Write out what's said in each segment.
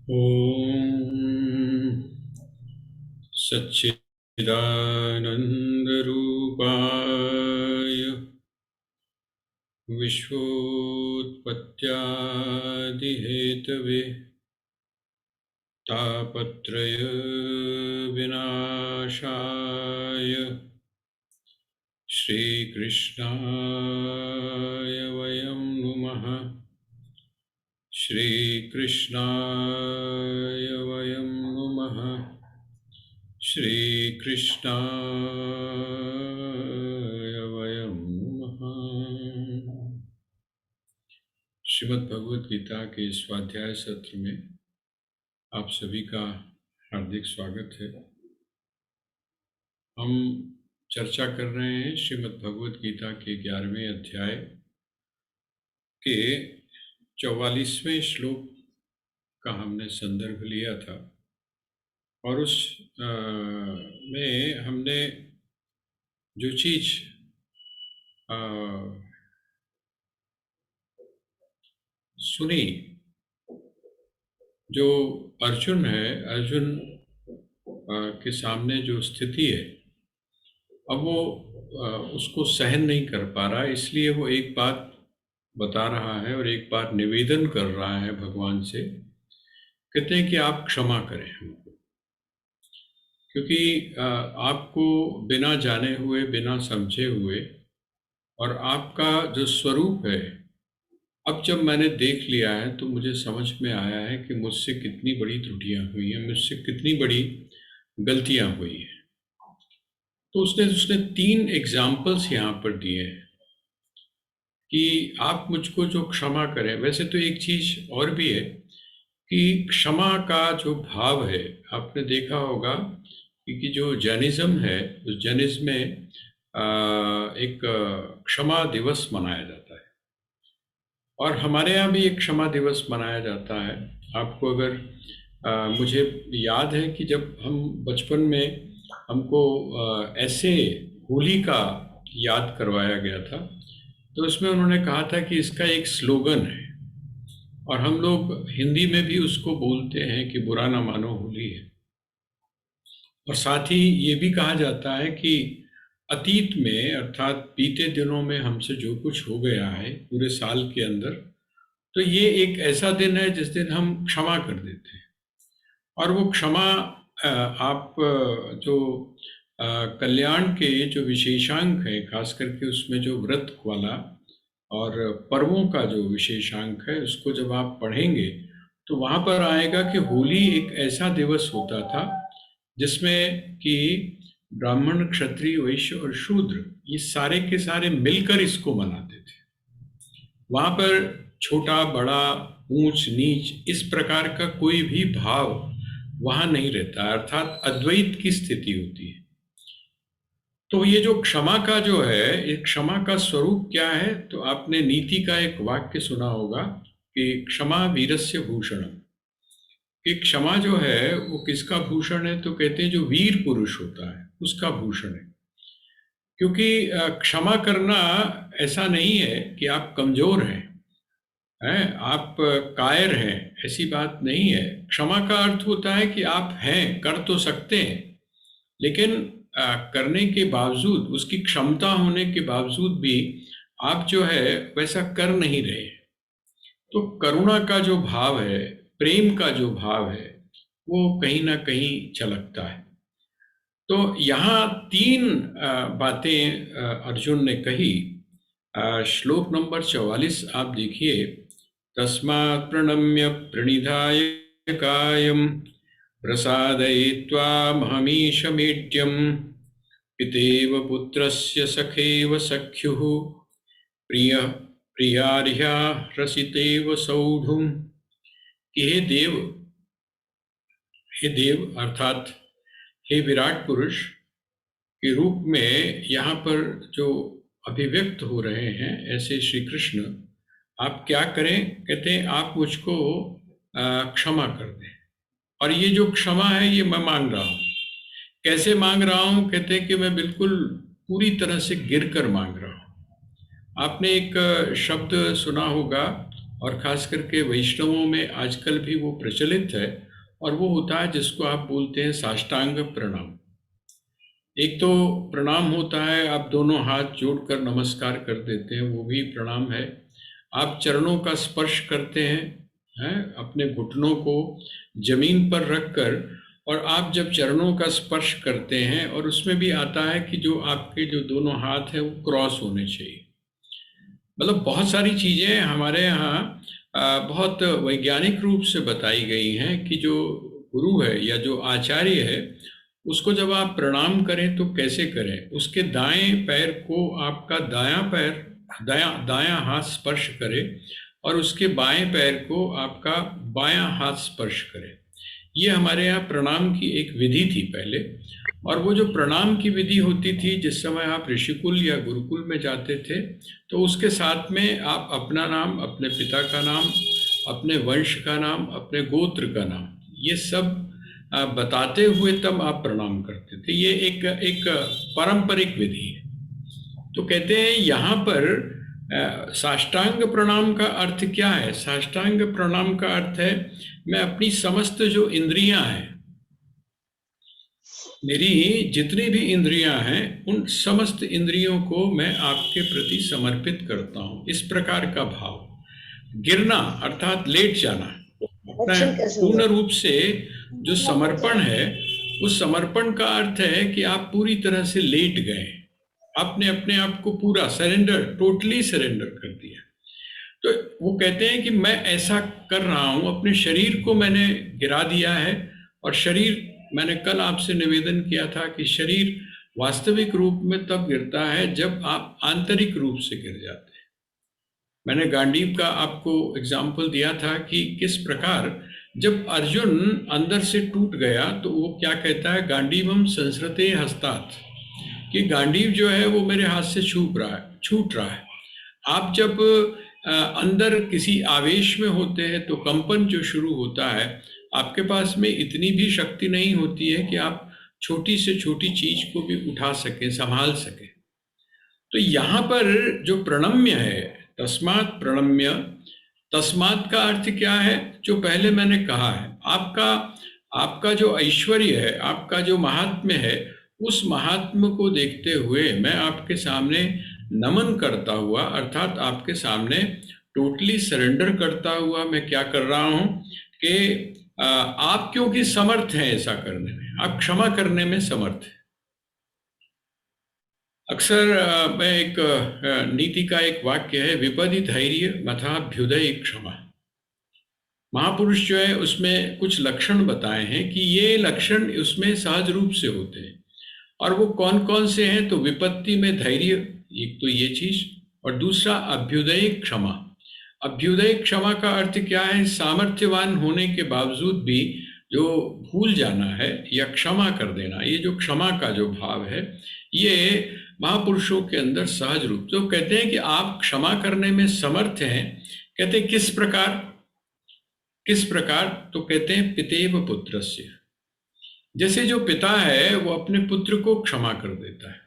ॐ सच्चिदानन्दरूपाय विश्वोत्पत्त्यादिहेतवे तापत्रय विनाशाय श्रीकृष्णाय वयं नुमः। श्रीकृष्णाय वयं नुमः। श्रीकृष्णाय वयं नुमः। श्रीमद् भगवद गीता के स्वाध्याय सत्र में आप सभी का हार्दिक स्वागत है। हम चर्चा कर रहे हैं श्रीमद् भगवद गीता के 11वें अध्याय के 44वें श्लोक का हमने संदर्भ लिया था और उस में हमने जो चीज सुनी, जो अर्जुन है, अर्जुन के सामने जो स्थिति है, अब वो उसको सहन नहीं कर पा रहा, इसलिए वो एक बात बता रहा है और एक बार निवेदन कर रहा है भगवान से। कहते हैं कि आप क्षमा करें हमको, क्योंकि आपको बिना जाने हुए, बिना समझे हुए, और आपका जो स्वरूप है, अब जब मैंने देख लिया है तो मुझे समझ में आया है कि मुझसे कितनी बड़ी त्रुटियां हुई हैं, मुझसे कितनी बड़ी गलतियां हुई हैं। तो उसने 3 एग्जाम्पल्स यहाँ पर दिए हैं कि आप मुझको जो क्षमा करें। वैसे तो एक चीज और भी है कि क्षमा का जो भाव है, आपने देखा होगा कि जो जैनिज्म है, उस जैनिज्म में एक क्षमा दिवस मनाया जाता है और हमारे यहाँ भी एक क्षमा दिवस मनाया जाता है। आपको अगर मुझे याद है कि जब हम बचपन में हमको ऐसे होली का याद करवाया गया था, तो इसमें उन्होंने कहा था कि इसका एक स्लोगन है और हम लोग हिंदी में भी उसको बोलते हैं कि बुरा ना मानो होली है। और साथ ही ये भी कहा जाता है कि अतीत में, अर्थात बीते दिनों में हमसे जो कुछ हो गया है पूरे साल के अंदर, तो ये एक ऐसा दिन है जिस दिन हम क्षमा कर देते हैं। और वो क्षमा आप जो कल्याण के जो विशेषांक है, खास करके उसमें जो व्रत वाला और पर्वों का जो विशेषांक है, उसको जब आप पढ़ेंगे तो वहां पर आएगा कि होली एक ऐसा दिवस होता था जिसमें कि ब्राह्मण, क्षत्रिय, वैश्य और शूद्र, ये सारे के सारे मिलकर इसको मनाते थे। वहां पर छोटा बड़ा, ऊंच नीच, इस प्रकार का कोई भी भाव वहां नहीं रहता, अर्थात अद्वैत की स्थिति होती है। तो ये जो क्षमा का जो है, ये क्षमा का स्वरूप क्या है, तो आपने नीति का एक वाक्य सुना होगा कि क्षमा वीरस्य भूषणम। कि क्षमा जो है वो किसका भूषण है, तो कहते हैं जो वीर पुरुष होता है उसका भूषण है। क्योंकि क्षमा करना ऐसा नहीं है कि आप कमजोर हैं, आप कायर हैं, ऐसी बात नहीं है। क्षमा का अर्थ होता है कि आप हैं, कर तो सकते हैं, लेकिन करने के बावजूद, उसकी क्षमता होने के बावजूद भी आप जो है वैसा कर नहीं रहे। तो करुणा का जो भाव है, प्रेम का जो भाव है, वो कहीं ना कहीं झलकता है। तो यहाँ 3 बातें अर्जुन ने कही। श्लोक नंबर 44 आप देखिए। तस्मात् प्रणम्य प्रणिधाय कायं प्रसादयित्वा महमीशमीड्यं पितेव पुत्रस्य सखेव सख्युः प्रियः प्रियार्या रसितेव सौढुम्। कि हे देव अर्थात हे विराट पुरुष के रूप में यहाँ पर जो अभिव्यक्त हो रहे हैं, ऐसे श्री कृष्ण, आप क्या करें? कहते हैं आप मुझको क्षमा कर दें। और ये जो क्षमा है ये मैं मांग रहा हूँ। कैसे मांग रहा हूँ? कहते हैं कि मैं बिल्कुल पूरी तरह से गिर कर मांग रहा हूँ। आपने एक शब्द सुना होगा और खास करके वैष्णवों में आजकल भी वो प्रचलित है, और वो होता है जिसको आप बोलते हैं साष्टांग प्रणाम। एक तो प्रणाम होता है, आप दोनों हाथ जोड़कर नमस्कार कर देते हैं, वो भी प्रणाम है। आप चरणों का स्पर्श करते हैं अपने घुटनों को जमीन पर रखकर, और आप जब चरणों का स्पर्श करते हैं, और उसमें भी आता है कि जो आपके जो दोनों हाथ हैं वो क्रॉस होने चाहिए। मतलब बहुत सारी चीज़ें हमारे यहाँ बहुत वैज्ञानिक रूप से बताई गई हैं कि जो गुरु है या जो आचार्य है, उसको जब आप प्रणाम करें तो कैसे करें। उसके दाएं पैर को आपका दायां पैर, दायां हाथ स्पर्श करे, और उसके बाएं पैर को आपका बायां हाथ स्पर्श करे। ये हमारे यहाँ प्रणाम की एक विधि थी पहले। और वो जो प्रणाम की विधि होती थी, जिस समय आप ऋषिकुल या गुरुकुल में जाते थे, तो उसके साथ में आप अपना नाम, अपने पिता का नाम, अपने वंश का नाम, अपने गोत्र का नाम, ये सब बताते हुए तब आप प्रणाम करते थे। ये एक पारंपरिक विधि है। तो कहते हैं यहाँ पर साष्टांग प्रणाम का अर्थ क्या है। साष्टांग प्रणाम का अर्थ है, मैं अपनी समस्त जो इंद्रियां हैं, मेरी जितनी भी इंद्रियां हैं, उन समस्त इंद्रियों को मैं आपके प्रति समर्पित करता हूं। इस प्रकार का भाव। गिरना अर्थात लेट जाना, पूर्ण रूप से जो समर्पण है, उस समर्पण का अर्थ है कि आप पूरी तरह से लेट गए, आपने अपने आप को पूरा सरेंडर, टोटली सरेंडर कर दिया। तो वो कहते हैं कि मैं ऐसा कर रहा हूं, अपने शरीर को मैंने गिरा दिया है। और शरीर, मैंने कल आपसे निवेदन किया था कि शरीर वास्तविक रूप में तब गिरता है जब आप आंतरिक रूप से गिर जाते हैं। मैंने गांडीव का आपको एग्जाम्पल दिया था कि किस प्रकार जब अर्जुन अंदर से टूट गया तो वो क्या कहता है, गांडीवम संसृते हस्तात्, कि गांडीव जो है वो मेरे हाथ से छूट रहा है। आप जब अंदर किसी आवेश में होते हैं तो कंपन जो शुरू होता है, आपके पास में इतनी भी शक्ति नहीं होती है कि आप छोटी से छोटी चीज को भी उठा सकें, संभाल सकें। तो यहाँ पर जो प्रणम्य है, तस्मात् प्रणम्य, तस्मात् का अर्थ क्या है, जो पहले मैंने कहा है, आपका जो ऐश्वर्य है, आपका जो महात्म्य है, उस महात्म्य को देखते हुए मैं आपके सामने नमन करता हुआ, अर्थात आपके सामने टोटली सरेंडर करता हुआ मैं क्या कर रहा हूं कि आप क्योंकि समर्थ हैं ऐसा करने में, आप क्षमा करने में समर्थ हैं। अक्सर मैं एक नीति का एक वाक्य है, विपदि धैर्य मथाभ्युदय क्षमा। महापुरुष जो है उसमें कुछ लक्षण बताए हैं कि ये लक्षण उसमें सहज रूप से होते हैं। और वो कौन कौन से हैं, तो विपत्ति में धैर्य, एक तो ये चीज, और दूसरा अभ्युदय क्षमा। अभ्युदय क्षमा का अर्थ क्या है, सामर्थ्यवान होने के बावजूद भी जो भूल जाना है या क्षमा कर देना, ये जो क्षमा का जो भाव है, ये महापुरुषों के अंदर सहज रूप। तो कहते हैं कि आप क्षमा करने में समर्थ हैं। कहते हैं किस प्रकार, तो कहते हैं पितेव पुत्रस्य, जैसे जो पिता है वो अपने पुत्र को क्षमा कर देता है।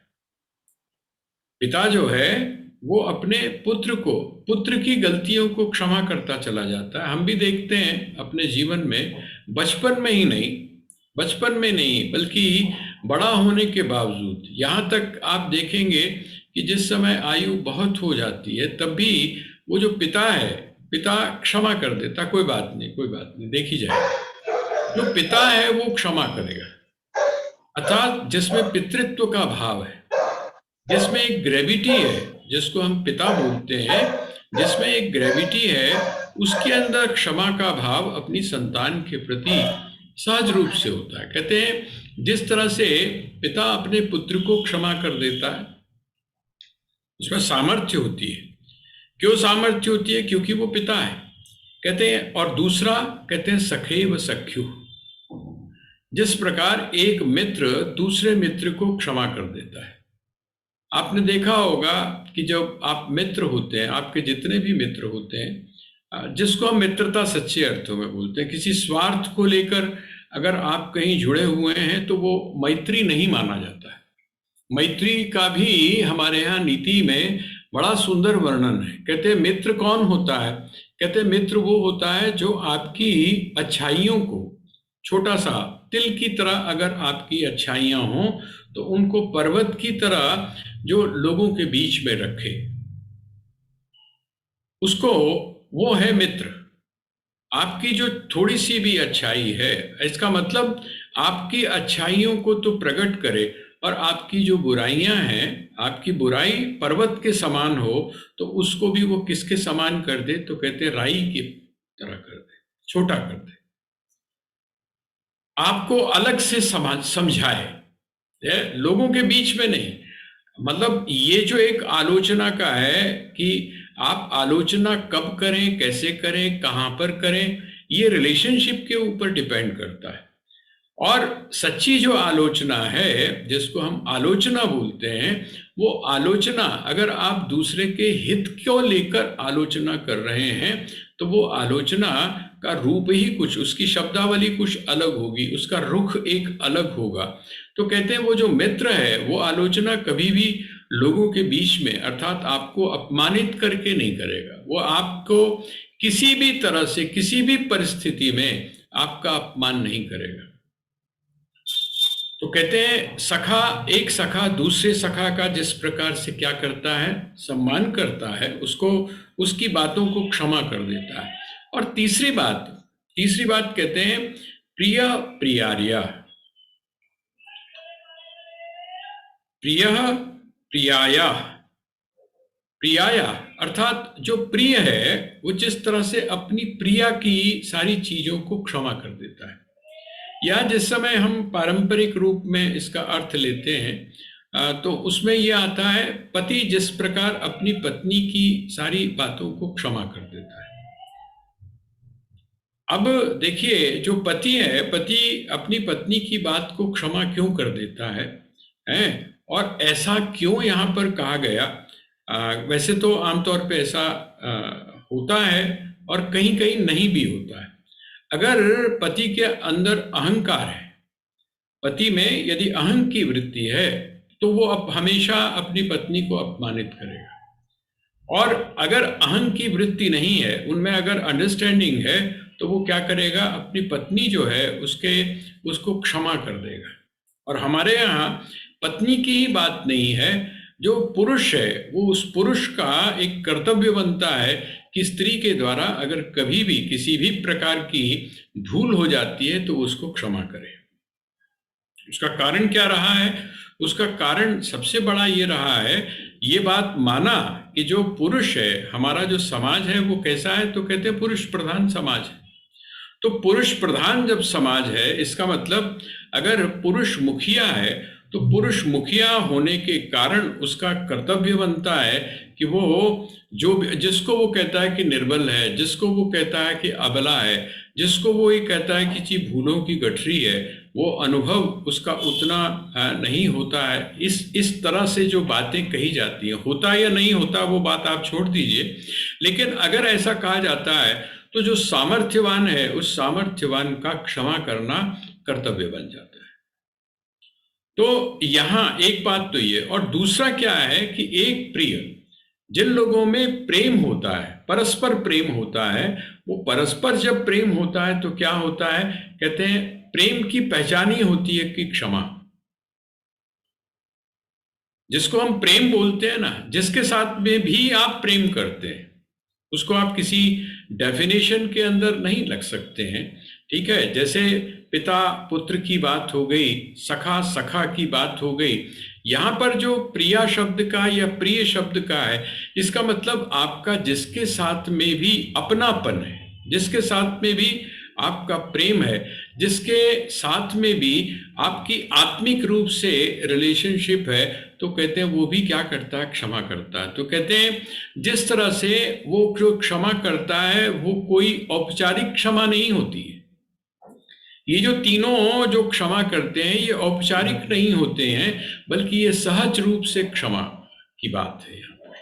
पिता जो है वो अपने पुत्र की गलतियों को क्षमा करता चला जाता है। हम भी देखते हैं अपने जीवन में, बचपन में नहीं बल्कि बड़ा होने के बावजूद, यहाँ तक आप देखेंगे कि जिस समय आयु बहुत हो जाती है तब भी वो जो पिता क्षमा कर देता, कोई बात नहीं, देखी जाए। जो पिता है वो क्षमा करेगा, अर्थात जिसमें पितृत्व का भाव है, जिसमें एक ग्रेविटी है, जिसको हम पिता बोलते हैं, जिसमें एक ग्रेविटी है, उसके अंदर क्षमा का भाव अपनी संतान के प्रति सहज रूप से होता है। कहते हैं जिस तरह से पिता अपने पुत्र को क्षमा कर देता है, उसमें सामर्थ्य होती है। क्यों सामर्थ्य होती है? क्योंकि वो पिता है। कहते हैं, और दूसरा कहते हैं सखैव सख्यु, जिस प्रकार एक मित्र दूसरे मित्र को क्षमा कर देता है। आपने देखा होगा कि जब आप मित्र होते हैं, आपके जितने भी मित्र होते हैं, जिसको हम मित्रता सच्चे अर्थों में बोलते हैं, किसी स्वार्थ को लेकर अगर आप कहीं जुड़े हुए हैं तो वो मैत्री नहीं माना जाता है। मैत्री का भी हमारे यहाँ नीति में बड़ा सुंदर वर्णन है। कहते हैं मित्र कौन होता है कहते हैं मित्र वो होता है जो आपकी अच्छाइयों को, छोटा सा तिल की तरह अगर आपकी अच्छाइयां हों तो उनको पर्वत की तरह जो लोगों के बीच में रखे, उसको, वो है मित्र। आपकी जो थोड़ी सी भी अच्छाई है, इसका मतलब आपकी अच्छाइयों को तो प्रकट करे, और आपकी जो बुराइयां हैं, आपकी बुराई पर्वत के समान हो तो उसको भी वो किसके समान कर दे, तो कहते हैं राई की तरह कर दे, छोटा कर दे, आपको अलग से समझाए, लोगों के बीच में नहीं। मतलब ये जो एक आलोचना का है कि आप आलोचना कब करें, कैसे करें, कहां पर करें, ये रिलेशनशिप के ऊपर डिपेंड करता है। और सच्ची जो आलोचना है, जिसको हम आलोचना बोलते हैं, वो आलोचना अगर आप दूसरे के हित को लेकर आलोचना कर रहे हैं तो वो आलोचना का रूप ही कुछ, उसकी शब्दावली कुछ अलग होगी, उसका रुख एक अलग होगा। तो कहते हैं वो जो मित्र है वो आलोचना कभी भी लोगों के बीच में, अर्थात आपको अपमानित करके नहीं करेगा, वो आपको किसी भी तरह से, किसी भी परिस्थिति में आपका अपमान नहीं करेगा। तो कहते हैं सखा, एक सखा दूसरे सखा का जिस प्रकार से क्या करता है, सम्मान करता है, उसको, उसकी बातों को क्षमा कर देता है। और तीसरी बात कहते हैं प्रिय प्रियार्या, प्रिय प्रियाया, प्रियाया अर्थात जो प्रिय है वो जिस तरह से अपनी प्रिया की सारी चीजों को क्षमा कर देता है। या जिस समय हम पारंपरिक रूप में इसका अर्थ लेते हैं तो उसमें यह आता है पति जिस प्रकार अपनी पत्नी की सारी बातों को क्षमा कर देता है। अब देखिए, जो पति है, पति अपनी पत्नी की बात को क्षमा क्यों कर देता है, और ऐसा क्यों यहाँ पर कहा गया। वैसे तो आमतौर पे ऐसा होता है और कहीं कहीं नहीं भी होता है। अगर पति के अंदर अहंकार है, पति में यदि अहं की वृत्ति है तो वो अब हमेशा अपनी पत्नी को अपमानित करेगा, और अगर अहं की वृत्ति नहीं है, उनमें अगर अंडरस्टैंडिंग है तो वो क्या करेगा, अपनी पत्नी जो है उसको क्षमा कर देगा। और हमारे यहाँ पत्नी की ही बात नहीं है, जो पुरुष है वो उस पुरुष का एक कर्तव्य बनता है कि स्त्री के द्वारा अगर कभी भी किसी भी प्रकार की भूल हो जाती है तो उसको क्षमा करे। उसका कारण क्या रहा है, उसका कारण सबसे बड़ा ये रहा है, ये बात माना कि जो पुरुष है, हमारा जो समाज है वो कैसा है, तो कहते हैं पुरुष प्रधान समाज है। तो पुरुष प्रधान जब समाज है, इसका मतलब अगर पुरुष मुखिया है तो पुरुष मुखिया होने के कारण उसका कर्तव्य बनता है कि वो जो जिसको वो कहता है कि निर्बल है, जिसको वो कहता है कि अबला है, जिसको वो ये कहता है कि जी भूलों की गठरी है, वो अनुभव उसका उतना नहीं होता है। इस तरह से जो बातें कही जाती हैं, होता या नहीं होता वो बात आप छोड़ दीजिए, लेकिन अगर ऐसा कहा जाता है तो जो सामर्थ्यवान है उस सामर्थ्यवान का क्षमा करना कर्तव्य बन जाता है। तो यहाँ एक बात तो ये, और दूसरा क्या है कि एक प्रिय, जिन लोगों में प्रेम होता है, परस्पर प्रेम होता है, वो परस्पर जब प्रेम होता है तो क्या होता है, कहते हैं प्रेम की पहचान ही होती है कि क्षमा। जिसको हम प्रेम बोलते हैं ना, जिसके साथ में भी आप प्रेम करते हैं, उसको आप किसी डेफिनेशन के अंदर नहीं लग सकते हैं, ठीक है। जैसे पिता पुत्र की बात हो गई, सखा सखा की बात हो गई, यहाँ पर जो प्रिया शब्द का या प्रिय शब्द का है, इसका मतलब आपका जिसके साथ में भी अपनापन है, जिसके साथ में भी आपका प्रेम है, जिसके साथ में भी आपकी आत्मिक रूप से रिलेशनशिप है, तो कहते हैं वो भी क्या करता है, क्षमा करता है। तो कहते हैं जिस तरह से वो जो क्षमा करता है वो कोई औपचारिक क्षमा नहीं होती है। ये जो तीनों जो क्षमा करते हैं ये औपचारिक नहीं होते हैं, बल्कि ये सहज रूप से क्षमा की बात है। यहाँ पर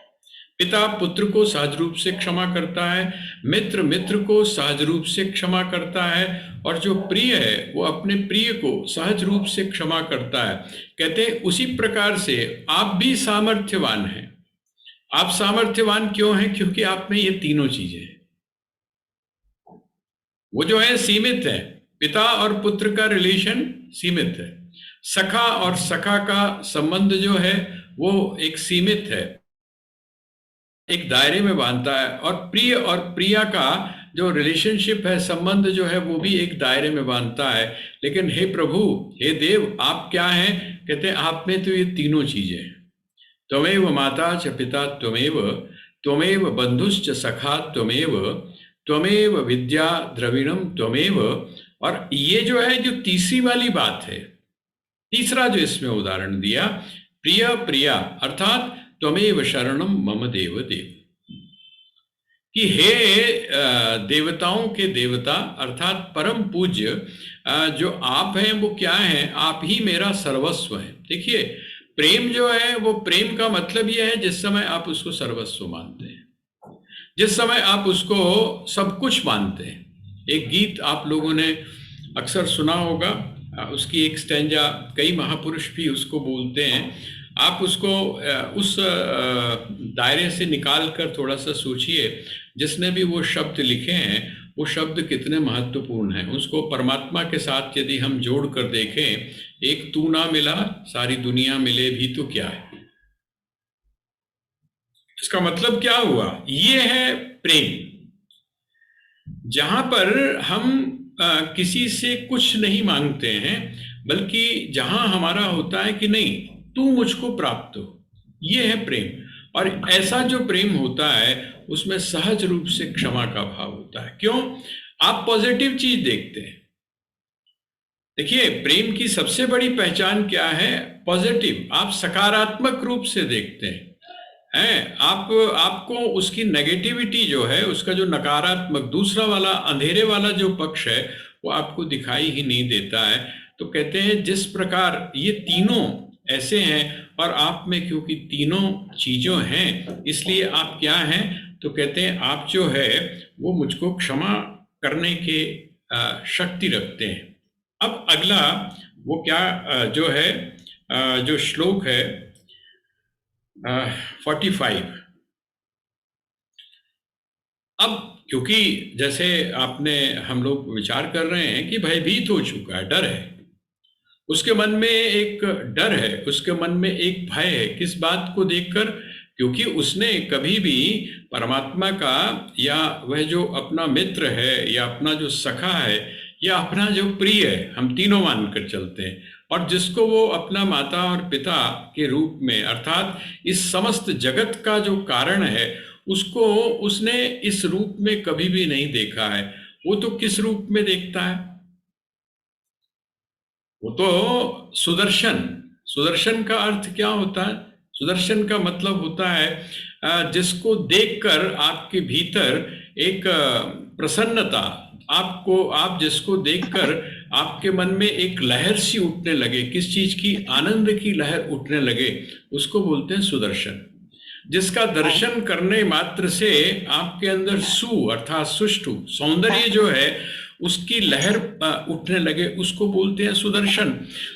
पिता पुत्र को सहज रूप से क्षमा करता है, मित्र मित्र को सहज रूप से क्षमा करता है, और जो प्रिय है वो अपने प्रिय को सहज रूप से क्षमा करता है। कहते हैं उसी प्रकार से आप भी सामर्थ्यवान हैं। आप सामर्थ्यवान क्यों हैं, क्योंकि आप में ये तीनों चीजें हैं। वो जो है सीमित है, पिता और पुत्र का रिलेशन सीमित है, सखा और सखा का संबंध जो है वो एक सीमित है, एक दायरे में बांधता है, और प्रिय और प्रिया का जो रिलेशनशिप है, संबंध जो है वो भी एक दायरे में बांधता है। लेकिन हे प्रभु, हे देव, आप क्या हैं? कहते हैं आप में तो ये तीनों चीजें हैं। त्वमेव माता च पिता त्वमेव, त्वमेव बंधुश्च सखा त्वमेव, त्वमेव विद्या द्रविणम त्वमेव। और ये जो है, जो तीसरी वाली बात है, तीसरा जो इसमें उदाहरण दिया, प्रिय प्रिया, अर्थात त्वमेव शरणम मम देव देव, कि हे देवताओं के देवता अर्थात परम पूज्य जो आप हैं, वो क्या हैं? आप ही मेरा सर्वस्व है। देखिए, प्रेम जो है वो, प्रेम का मतलब यह है जिस समय आप उसको सर्वस्व मानते हैं, जिस समय आप उसको सब कुछ मानते हैं। एक गीत आप लोगों ने अक्सर सुना होगा, उसकी एक स्टैंजा, कई महापुरुष भी उसको बोलते हैं। आप उसको उस दायरे से निकाल कर थोड़ा सा सोचिए, जिसने भी वो शब्द लिखे हैं वो शब्द कितने महत्वपूर्ण हैं। उसको परमात्मा के साथ यदि हम जोड़ कर देखें, एक तू ना मिला सारी दुनिया मिले भी तो क्या है, इसका मतलब क्या हुआ? ये है प्रेम, जहां पर हम किसी से कुछ नहीं मांगते हैं, बल्कि जहां हमारा होता है कि नहीं, तू मुझको प्राप्त हो, ये है प्रेम। और ऐसा जो प्रेम होता है उसमें सहज रूप से क्षमा का भाव होता है। क्यों? आप पॉजिटिव चीज देखते हैं। देखिए, प्रेम की सबसे बड़ी पहचान क्या है? पॉजिटिव, आप सकारात्मक रूप से देखते हैं। आपको उसकी नेगेटिविटी जो है, उसका जो नकारात्मक, दूसरा वाला, अंधेरे वाला जो पक्ष है, वो आपको दिखाई ही नहीं देता है। तो कहते हैं जिस प्रकार ये तीनों ऐसे हैं, और आप में क्योंकि तीनों चीजों हैं, इसलिए आप क्या हैं? तो कहते हैं आप जो है वो मुझको क्षमा करने के शक्ति रखते हैं। अब अगला वो क्या जो है, जो श्लोक है 45। अब क्योंकि जैसे आपने, हम लोग विचार कर रहे हैं कि भयभीत हो चुका है, डर है, उसके मन में एक डर है, उसके मन में एक भय है। किस बात को देखकर? क्योंकि उसने कभी भी परमात्मा का, या वह जो अपना मित्र है, या अपना जो सखा है, या अपना जो प्रिय है, हम तीनों मानकर चलते हैं, और जिसको वो अपना माता और पिता के रूप में, अर्थात इस समस्त जगत का जो कारण है, उसको उसने इस रूप में कभी भी नहीं देखा है। वो तो किस रूप में देखता है? वो तो सुदर्शन। सुदर्शन का अर्थ क्या होता है? सुदर्शन का मतलब होता है जिसको देखकर आपके भीतर एक प्रसन्नता, आप जिसको देखकर आपके मन में एक लहर सी उठने लगे, किस चीज की? आनंद की लहर उठने लगे, उसको बोलते हैं सुदर्शन। जिसका दर्शन करने मात्र से आपके अंदर सु अर्थात सुष्ठु, सौंदर्य जो है उसकी लहर उठने लगे, उसको बोलते हैं सुदर्शन।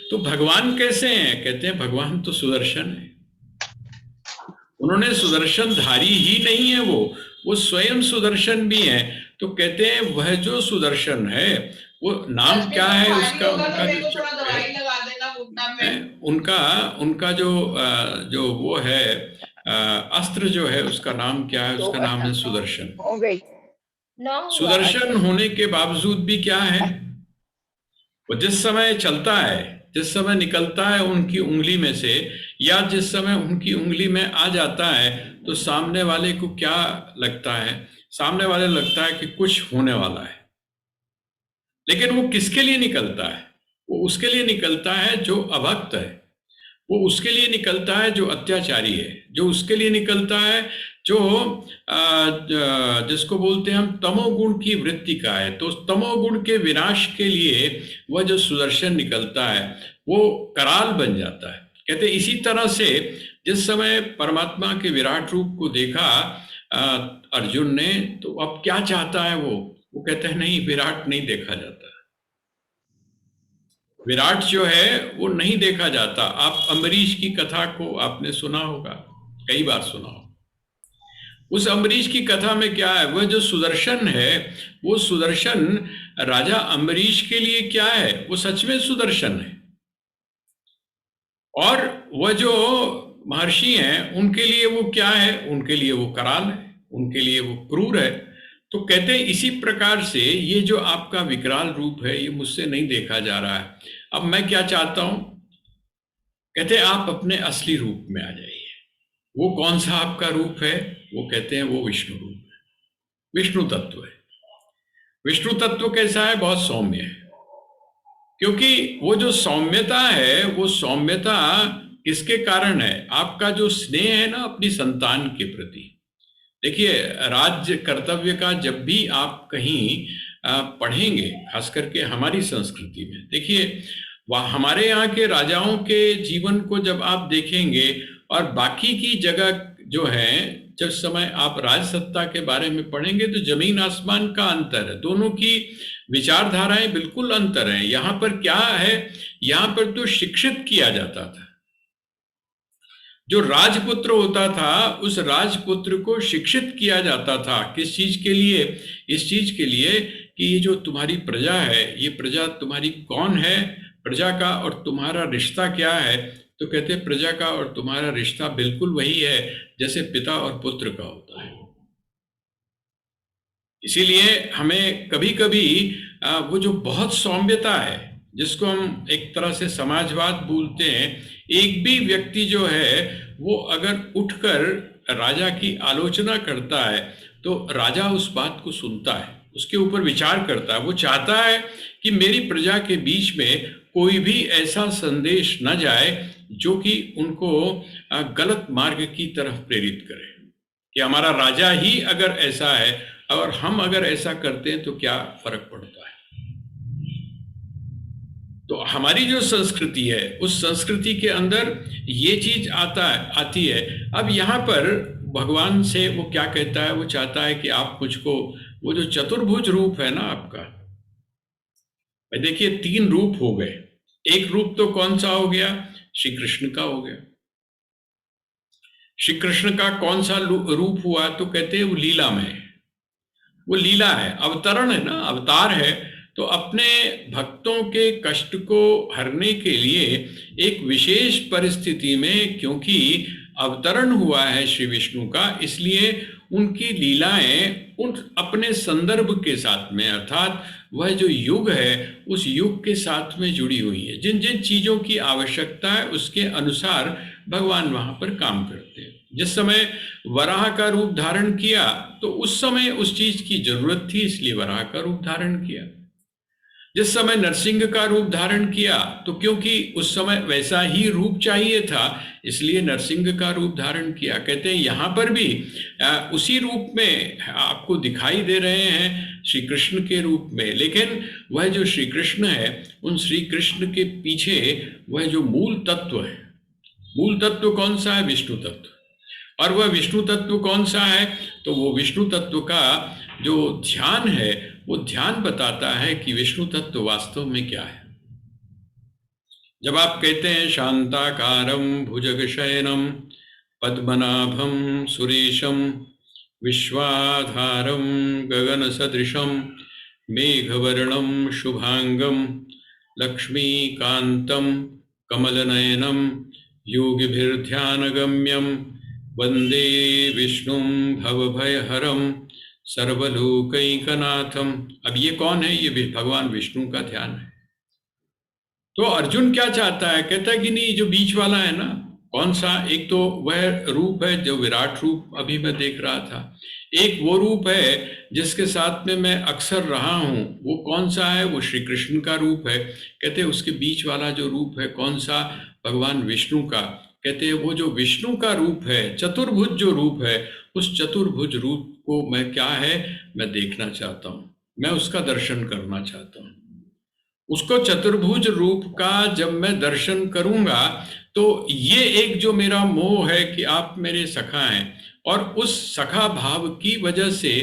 तो भगवान कैसे हैं? कहते हैं भगवान तो सुदर्शन है। उन्होंने सुदर्शन धारी ही नहीं है, वो स्वयं सुदर्शन भी है। तो कहते हैं वह जो सुदर्शन है, वो नाम क्या है उसका? उनका जो वो है अस्त्र जो है, उसका नाम क्या है? उसका नाम है सुदर्शन। सुदर्शन होने के बावजूद भी क्या है? वो जिस समय चलता है, जिस समय निकलता है उनकी उंगली में से, या जिस समय उनकी उंगली में आ जाता है, तो सामने वाले को क्या लगता है? सामने वाले लगता है कि कुछ होने वाला है। लेकिन वो किसके लिए निकलता है? वो उसके लिए निकलता है जो अभक्त है, वो उसके लिए निकलता है जो अत्याचारी है, जो उसके लिए निकलता है जो जिसको बोलते हैं हम तमोगुण की वृत्ति का है। तो तमोगुण के विनाश के लिए वह जो सुदर्शन निकलता है वो कराल बन जाता है। कहते इसी तरह से जिस समय परमात्मा के विराट रूप को देखा अर्जुन ने, तो अब क्या चाहता है वो कहते हैं नहीं, विराट नहीं देखा जाता, विराट जो है वो नहीं देखा जाता। आप अम्बरीश की कथा को आपने सुना होगा, कई बार सुना होगा। उस अम्बरीश की कथा में क्या है? वह जो सुदर्शन है, वो सुदर्शन राजा अम्बरीश के लिए क्या है, वो सच में सुदर्शन है, और वह जो महर्षि हैं उनके लिए वो क्या है, उनके लिए वो कराल है, उनके लिए वो क्रूर है। तो कहते हैं इसी प्रकार से ये जो आपका विकराल रूप है ये मुझसे नहीं देखा जा रहा है। अब मैं क्या चाहता हूं, कहते हैं आप अपने असली रूप में आ जाइए। वो कौन सा आपका रूप है, वो कहते हैं वो विष्णु रूप है, विष्णु तत्व है। विष्णु तत्व कैसा है, बहुत सौम्य है, क्योंकि वो जो सौम्यता है, वो सौम्यता किसके कारण है, आपका जो स्नेह है ना अपनी संतान के प्रति। देखिए, राज्य कर्तव्य का जब भी आप कहीं पढ़ेंगे, खास करके हमारी संस्कृति में, देखिए वह हमारे यहाँ के राजाओं के जीवन को जब आप देखेंगे और बाकी की जगह जो है, जब समय आप राजसत्ता के बारे में पढ़ेंगे तो जमीन आसमान का अंतर है, दोनों की विचारधाराएं बिल्कुल अंतर है। यहाँ पर क्या है, यहाँ पर तो शिक्षित किया जाता था, जो राजपुत्र होता था उस राजपुत्र को शिक्षित किया जाता था। किस चीज के लिए, इस चीज के लिए कि ये जो तुम्हारी प्रजा है, ये प्रजा तुम्हारी कौन है, प्रजा का और तुम्हारा रिश्ता क्या है। तो कहते हैं प्रजा का और तुम्हारा रिश्ता बिल्कुल वही है जैसे पिता और पुत्र का होता है। इसीलिए हमें कभी कभी वो जो बहुत सौम्यता है, जिसको हम एक तरह से समाजवाद बोलते हैं, एक भी व्यक्ति जो है वो अगर उठकर राजा की आलोचना करता है तो राजा उस बात को सुनता है, उसके ऊपर विचार करता है। वो चाहता है कि मेरी प्रजा के बीच में कोई भी ऐसा संदेश न जाए जो कि उनको गलत मार्ग की तरफ प्रेरित करे, कि हमारा राजा ही अगर ऐसा है और हम अगर ऐसा करते हैं तो क्या फर्क पड़ता है। तो हमारी जो संस्कृति है उस संस्कृति के अंदर ये चीज आती है। अब यहाँ पर भगवान से वो क्या कहता है, वो चाहता है कि आप मुझको वो जो चतुर्भुज रूप है ना आपका, देखिए 3 रूप हो गए। एक रूप तो कौन सा हो गया, श्री कृष्ण का हो गया। श्री कृष्ण का कौन सा रूप हुआ, तो कहते हैं वो लीलामय, वो लीला है, अवतरण है ना, अवतार है। तो अपने भक्तों के कष्ट को हरने के लिए एक विशेष परिस्थिति में, क्योंकि अवतरण हुआ है श्री विष्णु का, इसलिए उनकी लीलाएं उन अपने संदर्भ के साथ में, अर्थात वह जो युग है उस युग के साथ में जुड़ी हुई है। जिन जिन चीजों की आवश्यकता है उसके अनुसार भगवान वहां पर काम करते हैं। जिस समय वराह का रूप धारण किया तो उस समय उस चीज की जरूरत थी, इसलिए वराह का रूप धारण किया। जिस समय नरसिंह का रूप धारण किया तो क्योंकि उस समय वैसा ही रूप चाहिए था, इसलिए नरसिंह का रूप धारण किया। कहते हैं यहाँ पर भी उसी रूप में आपको दिखाई दे रहे हैं, श्री कृष्ण के रूप में। लेकिन वह जो श्री कृष्ण है, उन श्री कृष्ण के पीछे वह जो मूल तत्व है, मूल तत्व कौन सा है, विष्णु तत्व। और वह विष्णु तत्व कौन सा है, तो वो विष्णु तत्व का जो ध्यान है वो ध्यान बताता है कि विष्णु तत्व वास्तव में क्या है। जब आप कहते हैं शांताकारं भुजगशयनं पद्मनाभं सुरेशं विश्वाधारं गगनसदृशं मेघवर्णं शुभांगं लक्ष्मीकान्तं कमलनयनं योगिभिर्ध्यानगम्यं वंदे विष्णुं भवभयहरं सर्वलोकैकनाथम। अब ये कौन है, ये भगवान विष्णु का ध्यान है। तो अर्जुन क्या चाहता है, कहता है कि नहीं, जो बीच वाला है ना, कौन सा, एक तो वह रूप है जो विराट रूप अभी मैं देख रहा था, एक वो रूप है जिसके साथ में मैं अक्सर रहा हूं, वो कौन सा है, वो श्री कृष्ण का रूप है। कहते हैं उसके बीच वाला जो रूप है कौन सा, भगवान विष्णु का। कहते हैं वो जो विष्णु का रूप है, चतुर्भुज जो रूप है, उस चतुर्भुज रूप को मैं क्या है, मैं देखना चाहता हूं, मैं उसका दर्शन करना चाहता हूं। उसको चतुर्भुज रूप का जब मैं दर्शन करूंगा तो ये एक जो मेरा मोह है कि आप मेरे सखा हैं, और उस सखा भाव की वजह से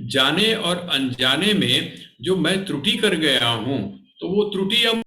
जाने और अनजाने में जो मैं त्रुटि कर गया हूं, तो वो त्रुटि अब